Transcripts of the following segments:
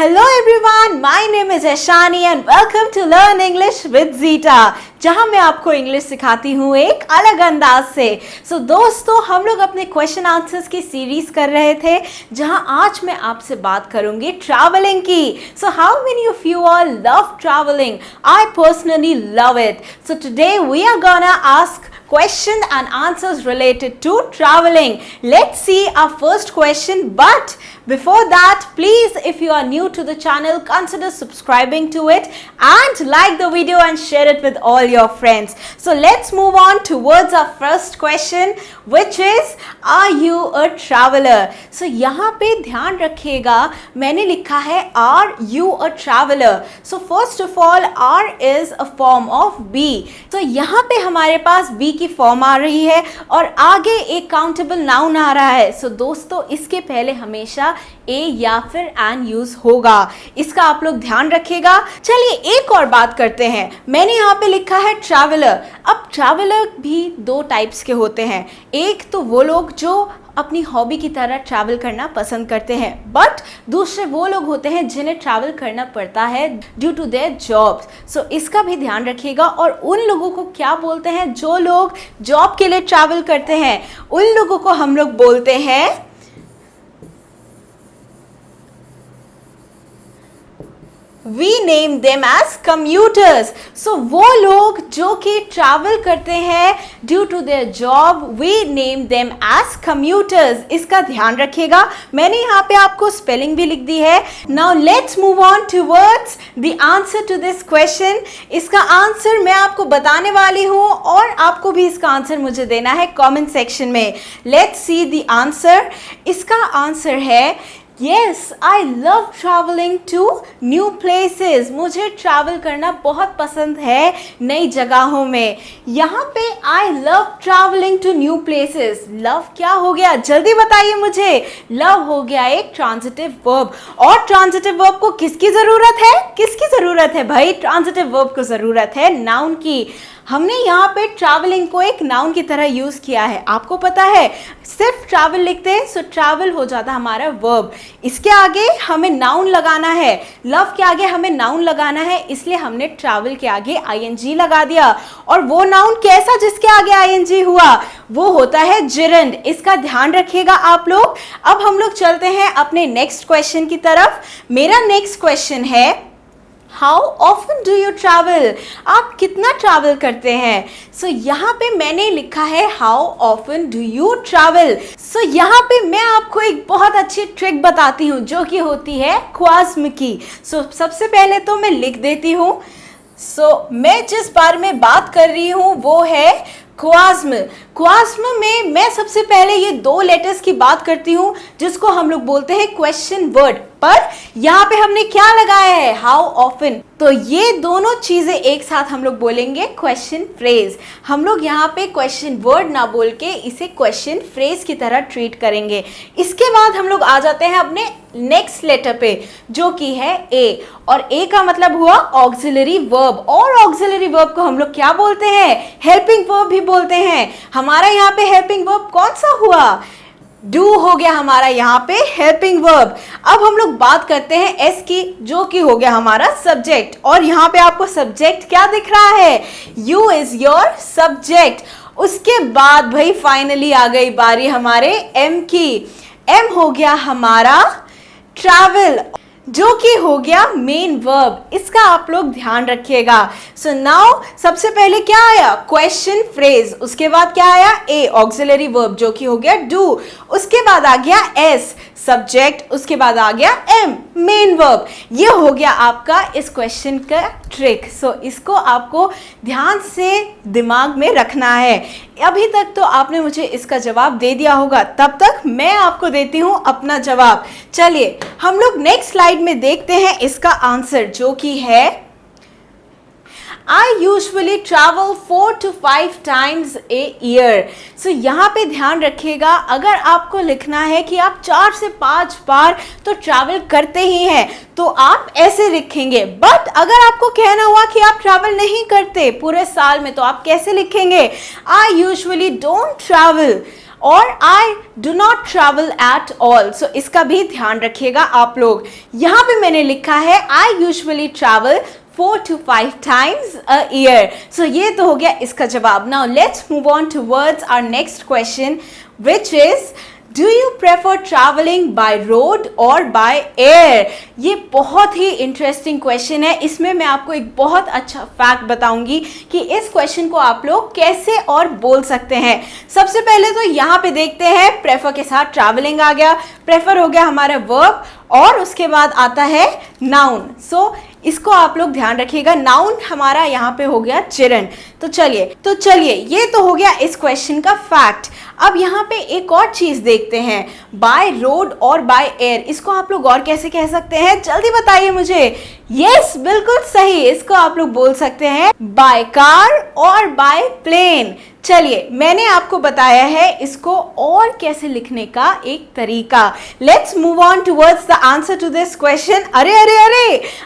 Hello everyone, my name is Ashani and welcome to Learn English with Zita, जहां मैं आपको English सिखाती हूँ एक अलग अंदाज से। दोस्तों, हम लोग अपने क्वेश्चन आंसर्स की सीरीज कर रहे थे, जहां आज मैं आपसे बात करूंगी ट्रैवलिंग की। How many of you all love travelling? I personally love it. Today we are gonna ask question and answers related to traveling. Let's see our first question, but before that, please, if you are new to the channel, consider subscribing to it and like the video and share it with all your friends. So let's move on towards our first question, which is, are you a traveler? So यहाँ पे ध्यान रखिएगा, मैंने लिखा है are you a traveler? So first of all, are is a form of be. So यहाँ पे हमारे पास be की फॉर्म आ रही है और आगे एक काउंटेबल नाउन आ रहा है। दोस्तों, इसके पहले हमेशा ए या फिर एन यूज होगा, इसका आप लोग ध्यान रखिएगा। चलिए एक और बात करते हैं। मैंने यहाँ पे लिखा है ट्रैवलर। अब ट्रैवलर भी दो टाइप्स के होते हैं। एक तो वो लोग जो अपनी हॉबी की तरह ट्रैवल करना पसंद करते हैं, बट दूसरे वो लोग होते हैं जिन्हें ट्रैवल करना पड़ता है ड्यू टू देयर जॉब्स। इसका भी ध्यान रखिएगा। और उन लोगों को क्या बोलते हैं? जो लोग जॉब के लिए ट्रैवल करते हैं, उन लोगों को हम लोग बोलते हैं We name them as commuters. वो लोग जो कि ट्रैवल करते हैं due to their job, we name them as commuters. इसका ध्यान रखिएगा। मैंने यहाँ पे आपको स्पेलिंग भी लिख दी है। Now let's move on towards the answer to this question. इसका आंसर मैं आपको बताने वाली हूँ और आपको भी इसका आंसर मुझे देना है कमेंट सेक्शन में। Let's see the answer. इसका आंसर है Yes, I love traveling to new places. मुझे ट्रैवल करना बहुत पसंद है नई जगहों में। यहाँ पे I love traveling to new places. Love क्या हो गया? जल्दी बताइए मुझे। Love हो गया एक ट्रांजिटिव वर्ब। और ट्रांजिटिव वर्ब को किसकी ज़रूरत है? किसकी ज़रूरत है भाई? ट्रांजिटिव वर्ब को ज़रूरत है नाउन की। हमने यहाँ पे ट्रैवलिंग को एक नाउन की तरह यूज़ किया है। आपको पता है, सिर्फ ट्रैवल लिखते हैं सो ट्रैवल हो जाता हमारा वर्ब। इसके आगे हमें नाउन लगाना है। लव के आगे हमें नाउन लगाना है, इसलिए हमने ट्रैवल के आगे आईएनजी लगा दिया। और वो नाउन कैसा जिसके आगे आईएनजी हुआ? वो होता है जिरंड। इसका ध्यान रखिएगा आप लोग। अब हम लोग चलते हैं अपने नेक्स्ट क्वेश्चन की तरफ। मेरा नेक्स्ट क्वेश्चन है, How often do you travel? आप कितना ट्रैवल करते हैं? यहाँ पे मैंने लिखा है How often do you travel? यहाँ पे मैं आपको एक बहुत अच्छी ट्रिक बताती हूँ जो कि होती है क्वाज्म की। सबसे पहले तो मैं लिख देती हूँ। मैं जिस बारे में बात कर रही हूँ वो है क्वाज्म। क्वाज्म में मैं सबसे पहले ये दो लेटर्स की बात करती हूँ जिसको हम लोग बोलते हैं क्वेश्चन वर्ड, पर यहाँ पे हमने क्या लगाया है? How often. तो ये दोनों चीजें एक साथ हम लोग बोलेंगे क्वेश्चन फ्रेज। हम लोग यहाँ पे क्वेश्चन वर्ड ना बोल के इसे क्वेश्चन फ्रेज की तरह ट्रीट करेंगे। इसके बाद हम लोग आ जाते हैं अपने नेक्स्ट लेटर पे, जो कि है ए। और ए का मतलब हुआ ऑक्सिलरी वर्ब। और ऑक्सिलरी वर्ब को हम लोग क्या बोलते हैं? हेल्पिंग वर्ब भी बोलते हैं। हमारा यहाँ पे हेल्पिंग वर्ब कौन सा हुआ? डू हो गया हमारा यहाँ पे हेल्पिंग वर्ब। अब हम लोग बात करते हैं एस की, जो कि हो गया हमारा सब्जेक्ट। और यहाँ पे आपको सब्जेक्ट क्या दिख रहा है? You is your subject. उसके बाद भाई फाइनली आ गई बारी हमारे एम की। एम हो गया हमारा ट्रैवल, जो कि हो गया मेन वर्ब। इसका आप लोग ध्यान रखिएगा। नाउ सबसे पहले क्या आया? Question phrase. उसके बाद क्या आया? ए, ऑक्सिलरी वर्ब, जो कि हो गया डू। उसके बाद आ गया एस, सब्जेक्ट। उसके बाद आ गया एम, मेन वर्ब। ये हो गया आपका इस क्वेश्चन का ट्रिक। इसको आपको ध्यान से दिमाग में रखना है। अभी तक तो आपने मुझे इसका जवाब दे दिया होगा, तब तक मैं आपको देती हूँ अपना जवाब। चलिए हम लोग नेक्स्ट स्लाइड में देखते हैं इसका आंसर, जो कि है I usually travel 4 to 5 times a year. यहाँ पे ध्यान रखिएगा, अगर आपको लिखना है कि आप 4 से 5 बार तो ट्रैवल करते ही हैं, तो आप ऐसे लिखेंगे। बट अगर आपको कहना हुआ कि आप ट्रैवल नहीं करते पूरे साल में, तो आप कैसे लिखेंगे? I usually don't travel. और I do not travel at all. So इसका भी ध्यान रखिएगा आप लोग। यहाँ पे मैंने लिखा है I usually travel 4 to 5 times a year. So ये तो हो गया इसका जवाब। Now let's move on towards our next question, which is Do you prefer traveling by road or by air? ये बहुत ही इंटरेस्टिंग क्वेश्चन है। इसमें मैं आपको एक बहुत अच्छा फैक्ट बताऊंगी कि इस क्वेश्चन को आप लोग कैसे और बोल सकते हैं। सबसे पहले तो यहाँ पे देखते हैं, प्रेफर के साथ ट्रैवलिंग आ गया, प्रेफर हो गया हमारा वर्ब, और उसके बाद आता है नाउन। सो इसको आप लोग ध्यान रखिएगा। नाउन हमारा यहाँ पे हो गया चिरन। तो चलिए ये तो हो गया इस क्वेश्चन का फैक्ट। अब यहाँ पे एक और चीज देखते हैं, बाय रोड और बाय एयर, इसको आप लोग और कैसे कह सकते हैं, जल्दी बताइए मुझे। यस, बिल्कुल सही, इसको आप लोग बोल सकते हैं बाय कार और बाय प्लेन। चलिए मैंने आपको बताया है इसको और कैसे लिखने का एक तरीका। Let's move on towards the answer to this question. अरे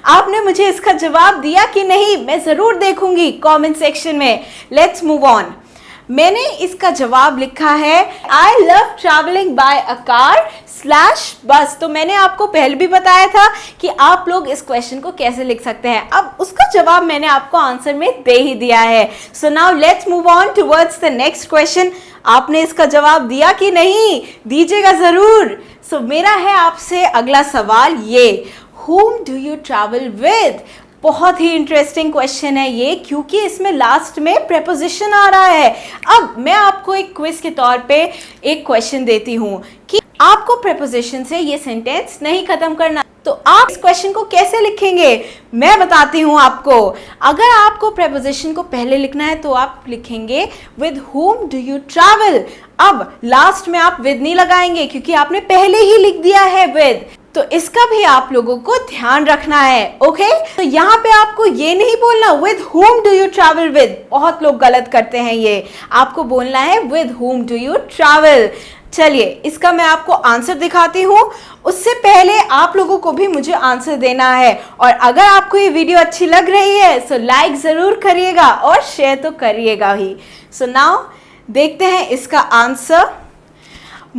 आपने मुझे इसका जवाब दिया कि नहीं, मैं जरूर देखूंगी कमेंट सेक्शन में। Let's move on. मैंने इसका जवाब लिखा है I love travelling by a car slash बस। तो मैंने आपको पहले भी बताया था कि आप लोग इस क्वेश्चन को कैसे लिख सकते हैं। अब उसका जवाब मैंने आपको आंसर में दे ही दिया है। So now let's move on towards the next question. आपने इसका जवाब दिया कि नहीं, दीजिएगा जरूर। सो मेरा है आपसे अगला सवाल ये, whom do you travel with? बहुत ही इंटरेस्टिंग क्वेश्चन है ये, क्योंकि इसमें लास्ट में प्रेपोजिशन आ रहा है। अब मैं आपको एक क्विज के तौर पे एक क्वेश्चन देती हूँ कि आपको प्रेपोजिशन से ये सेंटेंस नहीं खत्म करना, तो आप इस क्वेश्चन को कैसे लिखेंगे मैं बताती हूँ आपको। अगर आपको प्रेपोजिशन को पहले लिखना है तो आप लिखेंगे with whom do you travel। अब लास्ट में आप विद नहीं लगाएंगे क्योंकि आपने पहले ही लिख दिया है विद, तो इसका भी आप लोगों को ध्यान रखना है। ओके, तो यहाँ पे आपको ये नहीं बोलना with whom do you travel with, बहुत लोग गलत करते हैं ये। आपको बोलना है with whom do you travel। चलिए इसका मैं आपको आंसर दिखाती हूँ, उससे पहले आप लोगों को भी मुझे आंसर देना है। और अगर आपको ये वीडियो अच्छी लग रही है तो लाइक जरूर करिएगा और शेयर तो करिएगा ही। सो नाउ देखते हैं इसका answer.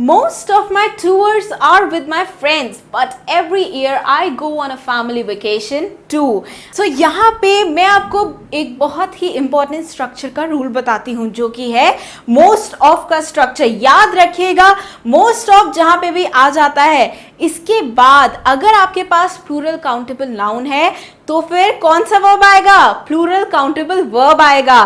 Most of my tours are with my friends, but every year I go on a family vacation too. So यहाँ पे मैं आपको एक बहुत ही important स्ट्रक्चर का रूल बताती हूँ, जो कि है most of का स्ट्रक्चर। याद रखिएगा, most of जहाँ पे भी आ जाता है, इसके बाद अगर आपके पास प्लूरल काउंटेबल नाउन है तो फिर कौन सा वर्ब आएगा, प्लूरल काउंटेबल वर्ब आएगा।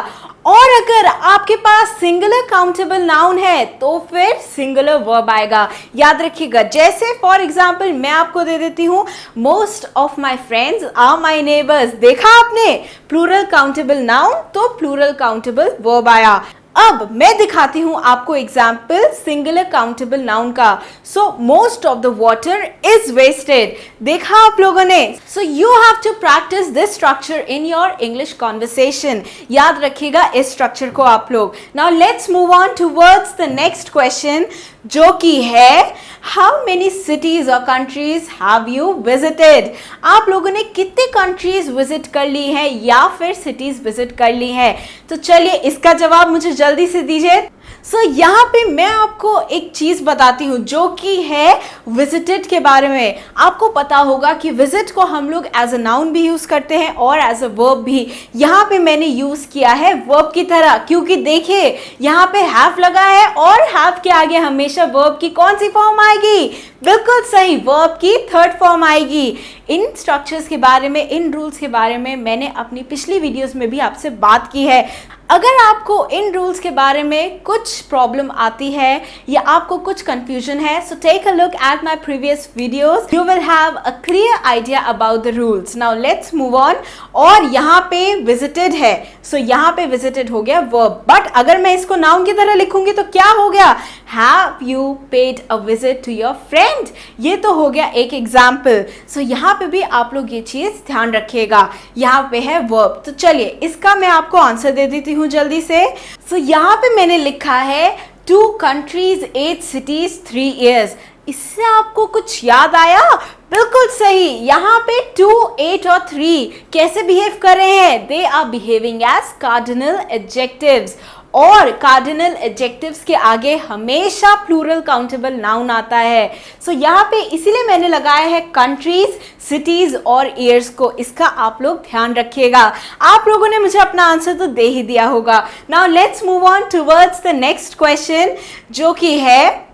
और अगर आपके पास सिंगुलर काउंटेबल नाउन है तो फिर सिंगुलर वर्ब आएगा। याद रखिएगा, जैसे फॉर एग्जाम्पल मैं आपको दे देती हूँ most of my friends are my neighbours. देखा आपने, प्लूरल काउंटेबल नाउन तो प्लूरल काउंटेबल वर्ब आया। अब मैं दिखाती हूं आपको एग्जाम्पल सिंगुलर काउंटेबल नाउन का। So most of the water is wasted. देखा आप लोगों ने। So you have to practice this structure in your English conversation. याद रखिएगा इस स्ट्रक्चर को आप लोग। Now let's move on towards the next question, जो कि है हाउ मेनी सिटीज और कंट्रीज हैव यू विजिटेड। आप लोगों ने कितने कंट्रीज विजिट कर ली हैं या फिर सिटीज विजिट कर ली हैं। तो चलिए इसका जवाब मुझे जल्दी से दीजिए। सो यहाँ पे मैं आपको एक चीज बताती हूँ जो कि है विजिटेड के बारे में। आपको पता होगा कि विजिट को हम लोग एज अ नाउन भी यूज करते हैं और एज अ वर्ब भी। यहाँ पे मैंने यूज किया है वर्ब की तरह, क्योंकि देखिए यहाँ पे हैव लगा है और हैव के आगे हमेशा वर्ब की कौन सी फॉर्म आएगी, बिल्कुल सही, वर्ब की थर्ड फॉर्म आएगी। इन स्ट्रक्चर्स के बारे में, इन रूल्स के बारे में मैंने अपनी पिछली वीडियोस में भी आपसे बात की है। अगर आपको इन रूल्स के बारे में कुछ प्रॉब्लम आती है या आपको कुछ कंफ्यूजन है, so take a look at my previous videos, you will have a clear idea about the rules. Now let's move on. और यहाँ पे विजिटेड है, सो यहाँ पे विजिटेड हो गया वर्ब, बट अगर मैं इसको नाउन की तरह लिखूंगी तो क्या हो गया, have you paid a visit to your friend. ये तो हो गया एक एग्जाम्पल। सो यहाँ पे भी आप लोग ये चीज ध्यान रखिएगा, यहाँ पे है वर्ब। तो चलिए इसका मैं आपको आंसर दे देती हूँ जल्दी से। सो यहाँ पे मैंने लिखा है 2 countries 8 cities 3 years। इससे आपको कुछ याद आया, बिल्कुल सही। यहाँ पे 2, 8 और 3 कैसे बिहेव कर रहे हैं, they are behaving as cardinal adjectives. और कार्डिनल एडजेक्टिव्स के आगे हमेशा प्लूरल काउंटेबल नाउन आता है। सो यहाँ पे इसीलिए मैंने लगाया है कंट्रीज, सिटीज और ईयर्स को। इसका आप लोग ध्यान रखिएगा। आप लोगों ने मुझे अपना आंसर तो दे ही दिया होगा। Now let's move on towards the next question, जो कि है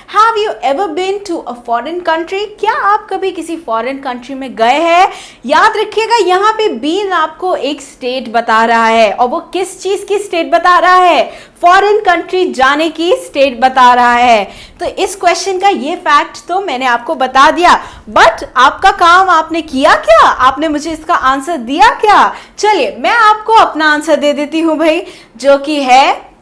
Have you ever been to a foreign country? क्या आप कभी किसी फॉरेन कंट्री में गए हैं? याद रखिएगा यहाँ पे बीन आपको एक स्टेट बता रहा है, और वो किस चीज की स्टेट बता रहा है? फॉरेन कंट्री जाने की स्टेट बता रहा है। तो इस क्वेश्चन का ये फैक्ट तो मैंने आपको बता दिया, बट आपका काम आपने किया क्या? आपने मुझे इसका आंसर दिया क्या? चलिए मैं आपको अपना आंसर दे देती हूँ भाई, जो कि है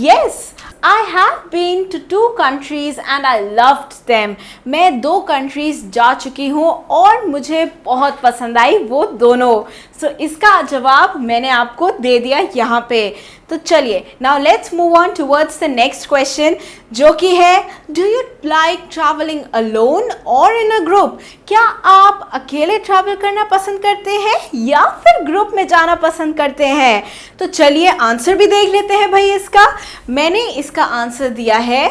yes, I have been to 2 countries and I loved them. मैं 2 कंट्रीज जा चुकी हूँ और मुझे बहुत पसंद आई वो दोनों। सो इसका जवाब मैंने आपको दे दिया यहाँ पे। तो चलिए now let's move on towards the next question, जो कि है do you like travelling alone और इन अ ग्रुप? क्या आप अकेले ट्रैवल करना पसंद करते हैं या फिर ग्रुप में जाना पसंद करते हैं? तो चलिए आंसर भी देख लेते हैं भाई इसका। मैंने इसका आंसर दिया है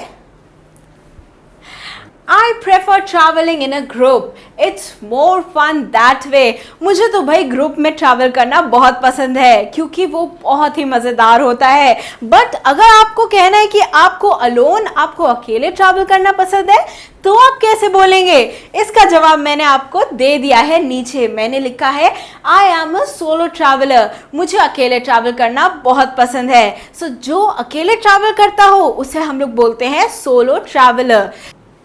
I prefer traveling in a group. It's more fun that way. मुझे तो भाई ग्रुप में ट्रैवल करना बहुत पसंद है, क्योंकि वो बहुत ही मज़ेदार होता है। बट अगर आपको कहना है कि आपको अलोन, आपको अकेले ट्रैवल करना पसंद है, तो आप कैसे बोलेंगे? इसका जवाब मैंने आपको दे दिया है नीचे। मैंने लिखा है I am a solo traveller. मुझे अकेले ट्रैवल करना बहुत पसंद है। सो जो अकेले ट्रैवल करता हो उसे हम लोग बोलते हैं सोलो ट्रैवलर।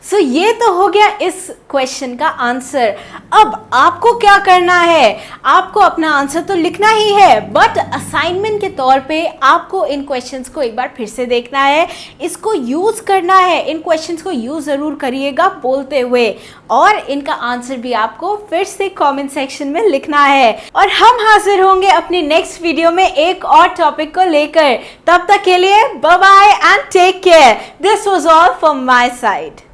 सो ये तो हो गया इस क्वेश्चन का आंसर। अब आपको क्या करना है? आपको अपना आंसर तो लिखना ही है, बट असाइनमेंट के तौर पे आपको इन क्वेश्चंस को एक बार फिर से देखना है, इसको यूज़ करना है। इन क्वेश्चंस को यूज़ ज़रूर करिएगा बोलते हुए, और इनका आंसर भी आपको फिर से कमेंट सेक्शन में लिखना है। और हम हाजिर होंगे अपनी नेक्स्ट वीडियो में एक और टॉपिक को लेकर। तब तक के लिए bye bye and take care. This was all from my side.